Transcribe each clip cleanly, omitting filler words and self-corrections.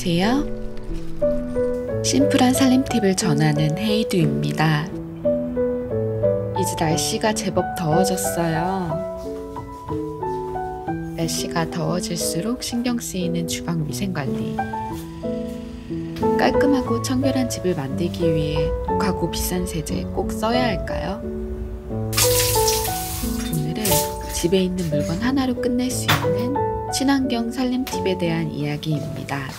안녕하세요. 심플한 살림 팁을 전하는 헤이두입니다. 이제 날씨가 제법 더워졌어요. 날씨가 더워질수록 신경 쓰이는 주방 위생 관리. 깔끔하고 청결한 집을 만들기 위해 독하고 비싼 세제 꼭 써야 할까요? 오늘은 집에 있는 물건 하나로 끝낼 수 있는 친환경 살림 팁에 대한 이야기입니다.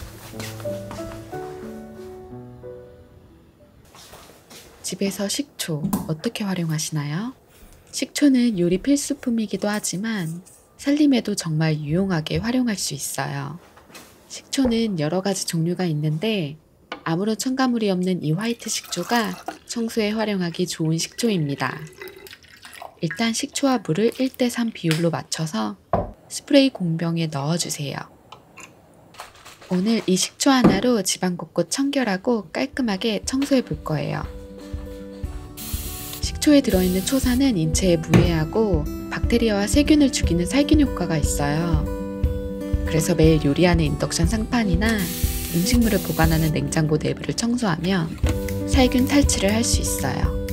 집에서 식초 어떻게 활용하시나요? 식초는 요리 필수품이기도 하지만 살림에도 정말 유용하게 활용할 수 있어요. 식초는 여러 가지 종류가 있는데 아무런 첨가물이 없는 이 화이트 식초가 청소에 활용하기 좋은 식초입니다. 일단 식초와 물을 1:3 비율로 맞춰서 스프레이 공병에 넣어주세요. 오늘 이 식초 하나로 집안 곳곳 청결하고 깔끔하게 청소해 볼 거예요. 식초에 들어있는 초산은 인체에 무해하고 박테리아와 세균을 죽이는 살균 효과가 있어요. 그래서 매일 요리하는 인덕션 상판이나 음식물을 보관하는 냉장고 내부를 청소하면 살균 탈취를 할 수 있어요.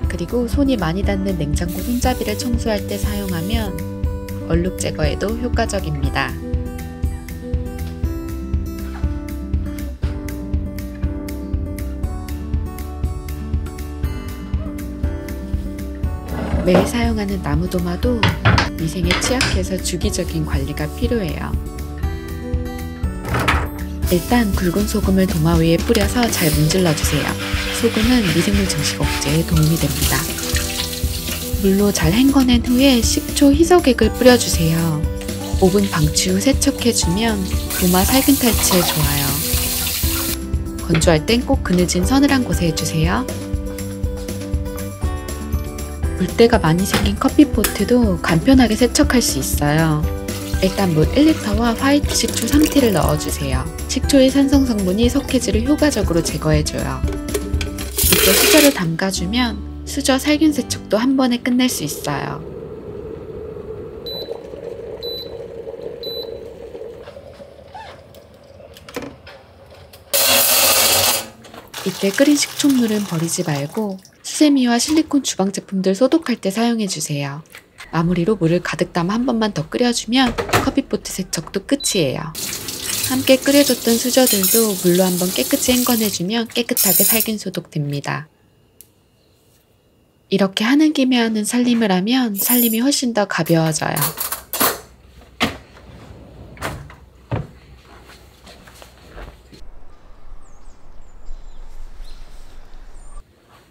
그리고 손이 많이 닿는 냉장고 손잡이를 청소할 때 사용하면 얼룩 제거에도 효과적입니다. 매일 사용하는 나무도마도 위생에 취약해서 주기적인 관리가 필요해요. 일단 굵은 소금을 도마 위에 뿌려서 잘 문질러주세요. 소금은 미생물 증식 억제에 도움이 됩니다. 물로 잘 헹궈낸 후에 식초 희석액을 뿌려주세요. 5분 방치 후 세척해주면 도마 살균 탈취에 좋아요. 건조할 땐 꼭 그늘진 서늘한 곳에 해주세요. 물때가 많이 생긴 커피포트도 간편하게 세척할 수 있어요. 일단 물 1리터와 화이트 식초 3티를 넣어주세요. 식초의 산성 성분이 석회질을 효과적으로 제거해줘요. 이때 수저를 담가주면 수저 살균 세척도 한 번에 끝낼 수 있어요. 이때 끓인 식초물은 버리지 말고 수세미와 실리콘 주방 제품들 소독할 때 사용해주세요. 마무리로 물을 가득 담아 한 번만 더 끓여주면 커피포트 세척도 끝이에요. 함께 끓여줬던 수저들도 물로 한번 깨끗이 헹궈내주면 깨끗하게 살균 소독됩니다. 이렇게 하는 김에 하는 살림을 하면 살림이 훨씬 더 가벼워져요.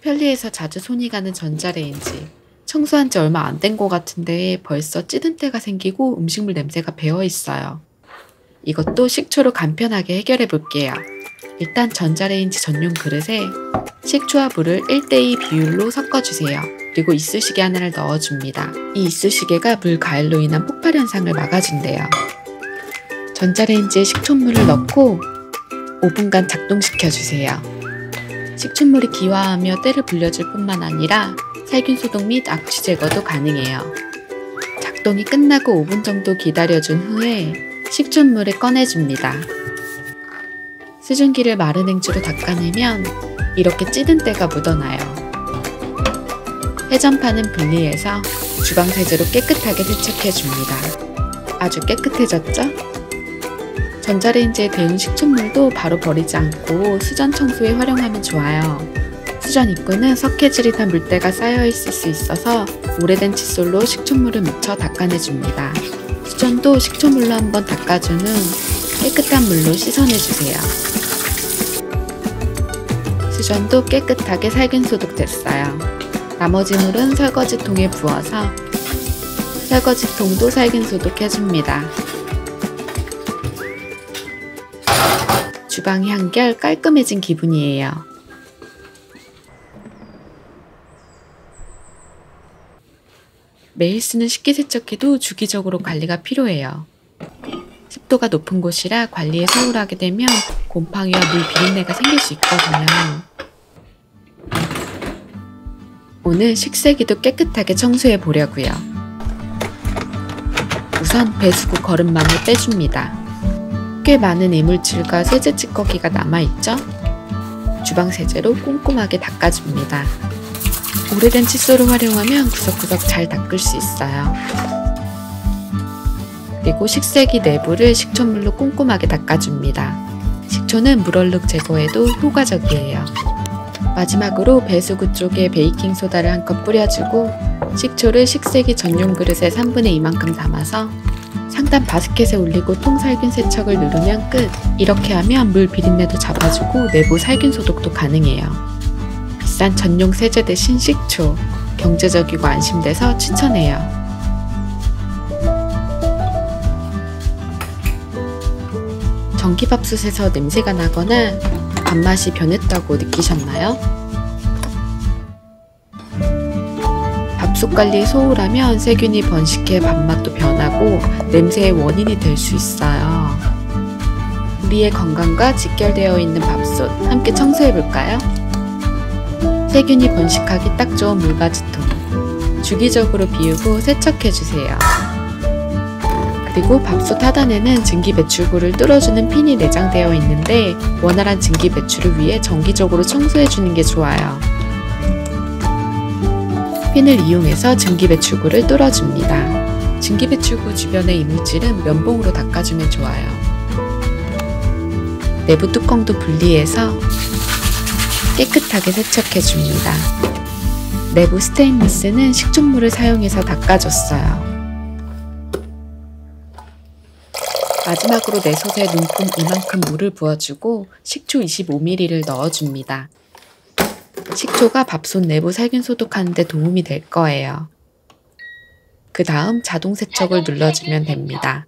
편리해서 자주 손이 가는 전자레인지. 청소한 지 얼마 안 된 것 같은데 벌써 찌든 때가 생기고 음식물 냄새가 배어 있어요. 이것도 식초로 간편하게 해결해 볼게요. 일단 전자레인지 전용 그릇에 식초와 물을 1:2 비율로 섞어주세요. 그리고 이쑤시개 하나를 넣어줍니다. 이 이쑤시개가 물 가열로 인한 폭발 현상을 막아준대요. 전자레인지에 식초물을 넣고 5분간 작동시켜주세요. 식초물이 기화하며 때를 불려줄 뿐만 아니라 살균 소독 및 악취 제거도 가능해요. 작동이 끝나고 5분 정도 기다려준 후에 식초물을 꺼내줍니다. 수증기를 마른 행주로 닦아내면 이렇게 찌든 때가 묻어나요. 회전판은 분리해서 주방 세제로 깨끗하게 세척해줍니다. 아주 깨끗해졌죠? 전자레인지에 데운 식초물도 바로 버리지 않고 수전 청소에 활용하면 좋아요. 수전 입구는 석회질이 단 물때가 쌓여있을 수 있어서 오래된 칫솔로 식초물을 묻혀 닦아내줍니다. 수전도 식초물로 한번 닦아준 후 깨끗한 물로 씻어내주세요. 수전도 깨끗하게 살균 소독됐어요. 나머지 물은 설거지통에 부어서 설거지통도 살균 소독해줍니다. 주방이 한결 깔끔해진 기분이에요. 매일 쓰는 식기세척기도 주기적으로 관리가 필요해요. 습도가 높은 곳이라 관리에 소홀하게 되면 곰팡이와 물 비린내가 생길 수 있거든요. 오늘 식세기도 깨끗하게 청소해 보려고요. 우선 배수구 거름만을 빼줍니다. 꽤 많은 이물질과 세제 찌꺼기가 남아있죠? 주방 세제로 꼼꼼하게 닦아줍니다. 오래된 칫솔을 활용하면 구석구석 잘 닦을 수 있어요. 그리고 식세기 내부를 식초물로 꼼꼼하게 닦아줍니다. 식초는 물얼룩 제거에도 효과적이에요. 마지막으로 배수구 쪽에 베이킹소다를 한 컵 뿌려주고 식초를 식세기 전용 그릇에 3분의 2만큼 담아서 상단 바스켓에 올리고 통살균 세척을 누르면 끝! 이렇게 하면 물 비린내도 잡아주고 내부 살균 소독도 가능해요. 비싼 전용 세제 대신 식초, 경제적이고 안심돼서 추천해요. 전기밥솥에서 냄새가 나거나 밥맛이 변했다고 느끼셨나요? 밥솥 관리에 소홀하면 세균이 번식해 밥맛도 변하고 냄새의 원인이 될 수 있어요. 우리의 건강과 직결되어 있는 밥솥 함께 청소해볼까요? 세균이 번식하기 딱 좋은 물받이통 주기적으로 비우고 세척해주세요. 그리고 밥솥 하단에는 증기 배출구를 뚫어주는 핀이 내장되어 있는데 원활한 증기 배출을 위해 정기적으로 청소해주는 게 좋아요. 핀을 이용해서 증기 배출구를 뚫어줍니다. 증기 배출구 주변의 이물질은 면봉으로 닦아주면 좋아요. 내부 뚜껑도 분리해서 깨끗하게 세척해줍니다. 내부 스테인리스는 식초물을 사용해서 닦아줬어요. 마지막으로 내솥에 눈금 이만큼 물을 부어주고 식초 25ml를 넣어줍니다. 식초가 밥솥 내부 살균 소독하는 데 도움이 될 거예요. 그 다음 자동 세척을 눌러주면 됩니다.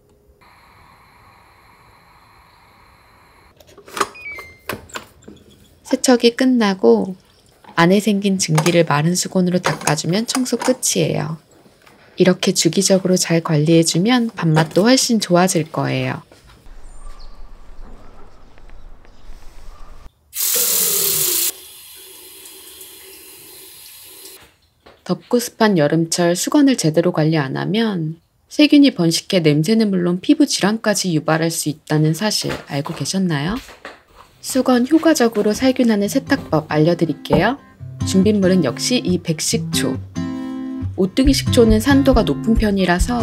세척이 끝나고 안에 생긴 증기를 마른 수건으로 닦아주면 청소 끝이에요. 이렇게 주기적으로 잘 관리해주면 밥맛도 훨씬 좋아질 거예요. 덥고 습한 여름철 수건을 제대로 관리 안 하면 세균이 번식해 냄새는 물론 피부 질환까지 유발할 수 있다는 사실 알고 계셨나요? 수건 효과적으로 살균하는 세탁법 알려드릴게요. 준비물은 역시 이 백식초. 오뚜기 식초는 산도가 높은 편이라서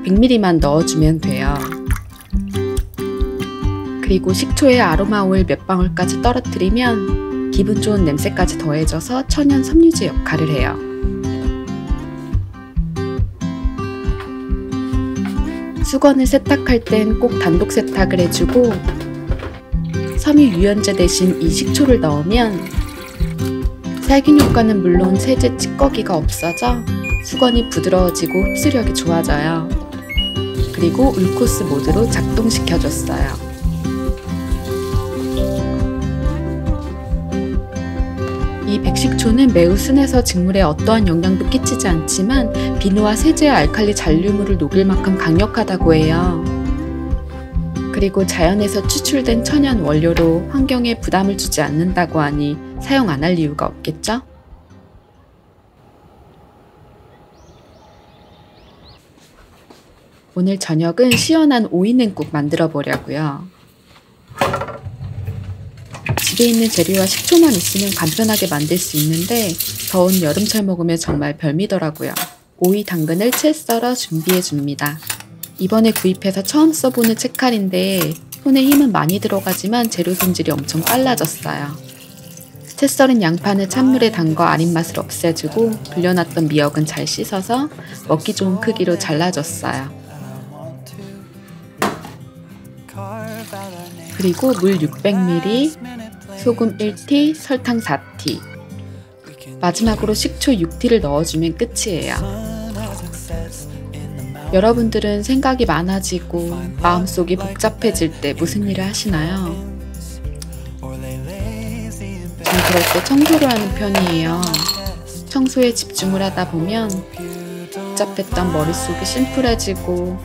100ml만 넣어주면 돼요. 그리고 식초에 아로마 오일 몇 방울까지 떨어뜨리면 기분 좋은 냄새까지 더해져서 천연 섬유제 역할을 해요. 수건을 세탁할 땐 꼭 단독 세탁을 해주고 섬유 유연제 대신 이 식초를 넣으면 살균 효과는 물론 세제 찌꺼기가 없어져 수건이 부드러워지고 흡수력이 좋아져요. 그리고 울코스 모드로 작동시켜줬어요. 이 백식초는 매우 순해서 직물에 어떠한 영향도 끼치지 않지만 비누와 세제의 알칼리 잔류물을 녹일 만큼 강력하다고 해요. 그리고 자연에서 추출된 천연 원료로 환경에 부담을 주지 않는다고 하니 사용 안 할 이유가 없겠죠? 오늘 저녁은 시원한 오이냉국 만들어 보려고요. 집에 있는 재료와 식초만 있으면 간편하게 만들 수 있는데 더운 여름철 먹으면 정말 별미더라고요. 오이, 당근을 채 썰어 준비해 줍니다. 이번에 구입해서 처음 써보는 채칼인데 손에 힘은 많이 들어가지만 재료 손질이 엄청 빨라졌어요. 채 썰은 양파는 찬물에 담가 아린 맛을 없애주고 불려놨던 미역은 잘 씻어서 먹기 좋은 크기로 잘라줬어요. 그리고 물 600ml, 소금 1티, 설탕 4티, 마지막으로 식초 6티를 넣어주면 끝이에요. 여러분들은 생각이 많아지고 마음속이 복잡해질 때 무슨 일을 하시나요? 전 그럴 때 청소를 하는 편이에요. 청소에 집중을 하다 보면 복잡했던 머릿속이 심플해지고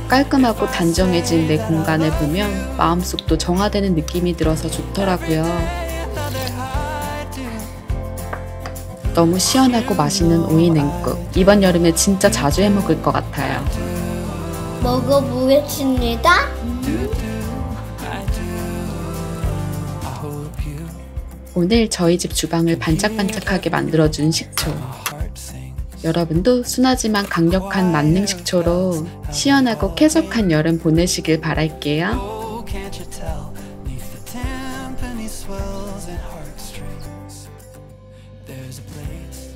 깔끔하고 단정해진 내 공간을 보면 마음속도 정화되는 느낌이 들어서 좋더라고요. 너무 시원하고 맛있는 오이냉국. 이번 여름에 진짜 자주 해먹을 것 같아요. 먹어보겠습니다. 오늘 저희 집 주방을 반짝반짝하게 만들어준 식초. 여러분도 순하지만 강력한 만능 식초로 시원하고 쾌적한 여름 보내시길 바랄게요. Oh, can't you tell? 'Neath the timpani swells and heartstrings, there's a place